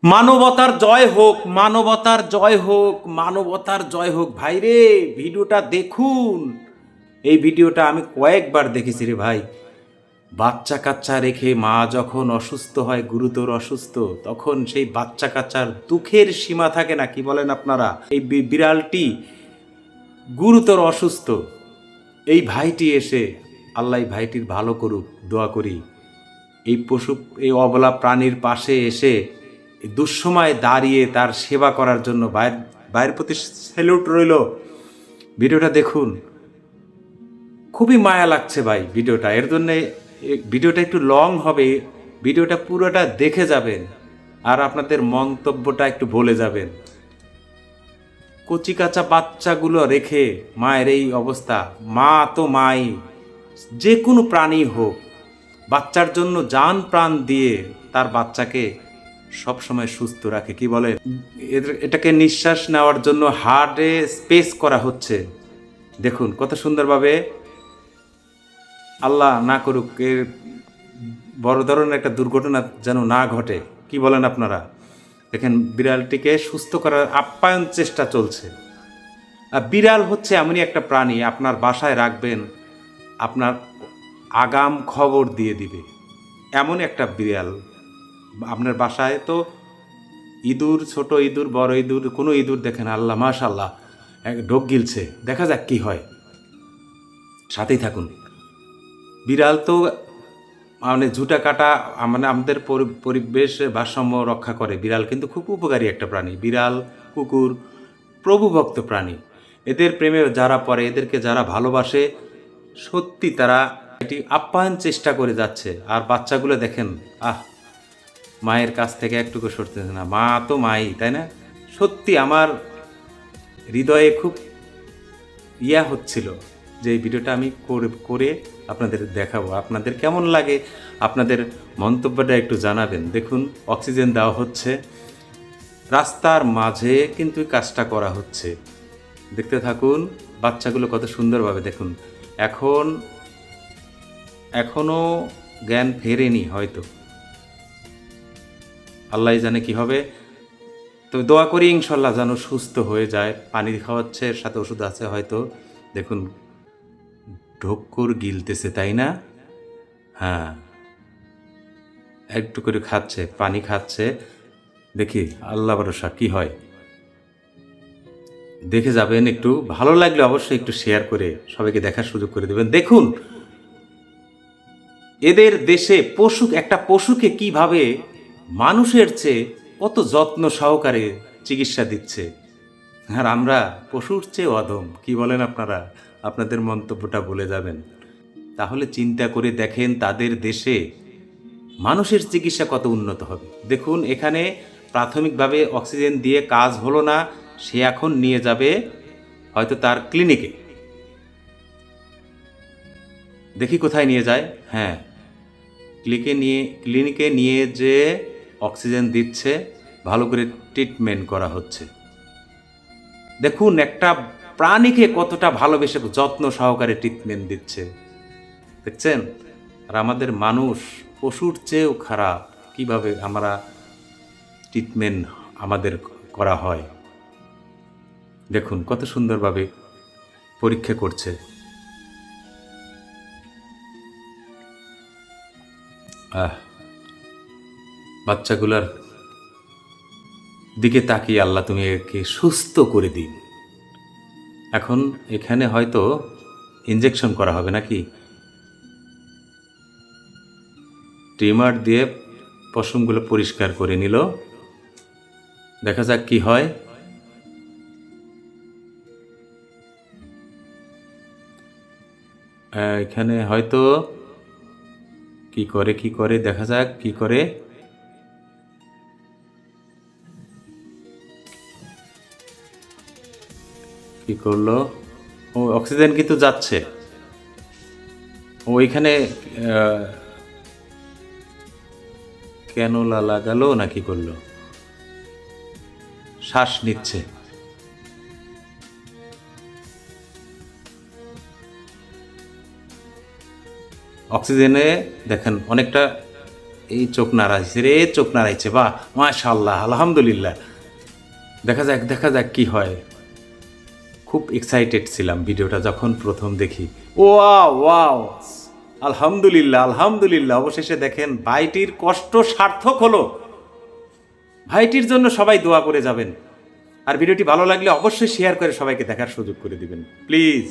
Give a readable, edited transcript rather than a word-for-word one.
মানবতার জয় হোক, মানবতার জয় হোক, মানবতার জয় হোক। ভাই রে, ভিডিওটা দেখুন। এই ভিডিওটা আমি কয়েকবার দেখেছি রে ভাই। বাচ্চা কাচ্চা রেখে মা যখন অসুস্থ হয়, গুরুতর অসুস্থ, তখন সেই বাচ্চা কাচ্চার দুঃখের সীমা থাকে না, কি বলেন আপনারা? এই বিড়ালটি গুরুতর অসুস্থ, এই ভাইটি এসে, আল্লাহ এই ভাইটির ভালো করুক, দোয়া করি। এই পশু, এই অবলা প্রাণীর পাশে এসে এই দুঃসময়ে দাঁড়িয়ে তার সেবা করার জন্য ভাইয়ের প্রতি স্যালুট রইল। ভিডিওটা দেখুন, খুবই মায়া লাগছে ভাই ভিডিওটা। এর জন্যে ভিডিওটা একটু লং হবে, ভিডিওটা পুরোটা দেখে যাবেন আর আপনাদের মন্তব্যটা একটু বলে যাবেন। কচি কাঁচা বাচ্চাগুলো রেখে মায়ের এই অবস্থা। মা তো মাই, যে কোনো প্রাণী হোক, বাচ্চার জন্য জান প্রাণ দিয়ে তার বাচ্চাকে সবসময় সুস্থ রাখে, কি বলে? এটাকে নিঃশ্বাস নেওয়ার জন্য হার্টে স্পেস করা হচ্ছে। দেখুন কত সুন্দরভাবে। আল্লাহ না করুক এর বড় ধরনের একটা দুর্ঘটনা যেন না ঘটে, কি বলেন আপনারা? দেখেন বিড়ালটিকে সুস্থ করার আপ্যায়ন চেষ্টা চলছে। আর বিড়াল হচ্ছে এমনই একটা প্রাণী, আপনার বাসায় রাখবেন, আপনার আগাম খবর দিয়ে দিবে, এমন একটা বিড়াল। আপনার বাসায় তো ইঁদুর, ছোট ইঁদুর, বড় ইঁদুর, কোনো ইঁদুর দেখেন, আল্লাহ মাশাল্লাহ এক ঢোক গিলছে, দেখা যাক কি হয়। সাথেই থাকুন। বিড়াল তো মানে ঝুটা কাটা, মানে আমাদের পরিবেশ ভারসাম্য রক্ষা করে। বিড়াল কিন্তু খুব উপকারী একটা প্রাণী। বিড়াল, কুকুর প্রভুভক্ত প্রাণী। এদের প্রেমে যারা পড়ে, এদেরকে যারা ভালোবাসে, সত্যি তারা এটি আপ্যায়ন চেষ্টা করে যাচ্ছে। আর বাচ্চাগুলো দেখেন, মায়ের কাছ থেকে একটুকু সরতেছে না। মা তো মাই, তাই না? সত্যি আমার হৃদয়ে খুব হচ্ছিল যে এই ভিডিওটা আমি করে আপনাদের দেখাবো। আপনাদের কেমন লাগে, আপনাদের মন্তব্যটা একটু জানাবেন। দেখুন অক্সিজেন দেওয়া হচ্ছে, রাস্তার মাঝে কিন্তু কাজটা করা হচ্ছে। দেখতে থাকুন, বাচ্চাগুলো কত সুন্দরভাবে দেখুন। এখনও জ্ঞান ফেরেনি হয়তো, আল্লাহ জানে কি হবে। তো দোয়া করি ইনশাল্লাহ যেন সুস্থ হয়ে যায়। পানি খাওয়াচ্ছে, এর সাথে ওষুধ আছে হয়তো। দেখুন ঢোক্কুর গিলতেছে, তাই না? হ্যাঁ, একটু করে খাচ্ছে, পানি খাচ্ছে। দেখি আল্লাহ ভরসা কি হয়, দেখে যাবেন। একটু ভালো লাগলে অবশ্যই একটু শেয়ার করে সবাইকে দেখার সুযোগ করে দেবেন। দেখুন এদের দেশে একটা পশুকে কিভাবে মানুষের চেয়ে কত যত্ন সহকারে চিকিৎসা দিচ্ছে। আর আমরা পশুর চেয়ে অধম, কি বলেন আপনারা? আপনাদের মন্তব্যটা বলে যাবেন। তাহলে চিন্তা করে দেখেন তাদের দেশে মানুষের চিকিৎসা কত উন্নত হবে। দেখুন এখানে প্রাথমিকভাবে অক্সিজেন দিয়ে কাজ হলো না, সে এখন নিয়ে যাবে হয়তো তার ক্লিনিকে। দেখি কোথায় নিয়ে যায়। হ্যাঁ, ক্লিনিকে নিয়ে যে অক্সিজেন দিচ্ছে, ভালো করে ট্রিটমেন্ট করা হচ্ছে। দেখুন একটা প্রাণীকে কতটা ভালোবেসে যত্ন সহকারে ট্রিটমেন্ট দিচ্ছে, দেখছেন? আর আমাদের মানুষ পশুর চেয়েও খারাপ, কিভাবে আমরা ট্রিটমেন্ট আমাদের করা হয়। দেখুন কত সুন্দরভাবে পরীক্ষা করছে। বাচ্চাগুলার দিকে তাকিয়ে আল্লাহ তুমি একে সুস্থ করে দিন। এখন এখানে হয়তো ইনজেকশন করা হবে নাকি, ট্রিমার দিয়ে পশমগুলো পরিষ্কার করে নিল। দেখা যাক কি হয়। এখানে হয়তো কি করে দেখা যাক কি করে। কি করলো? ও অক্সিজেন কিন্তু যাচ্ছে। ও এখানে ক্যানোলা লাগালো না কি করলো? শ্বাস নিচ্ছে। অক্সিজেনে দেখেন অনেকটা এই চোখ নাড়াইছে রে, চোখ নাড়াইছে, বাহ মাশাআল্লাহ, আলহামদুলিল্লাহ। দেখা যাক কি হয়। খুব এক্সাইটেড ছিলাম ভিডিওটা যখন প্রথম দেখি। ওয়াও ওয়াও, আলহামদুলিল্লাহ আলহামদুলিল্লাহ। অবশেষে দেখেন ভাইটির কষ্ট সার্থক হলো। ভাইটির জন্য সবাই দোয়া করে যাবেন। আর ভিডিওটি ভালো লাগলে অবশ্যই শেয়ার করে সবাইকে দেখার সুযোগ করে দিবেন প্লিজ।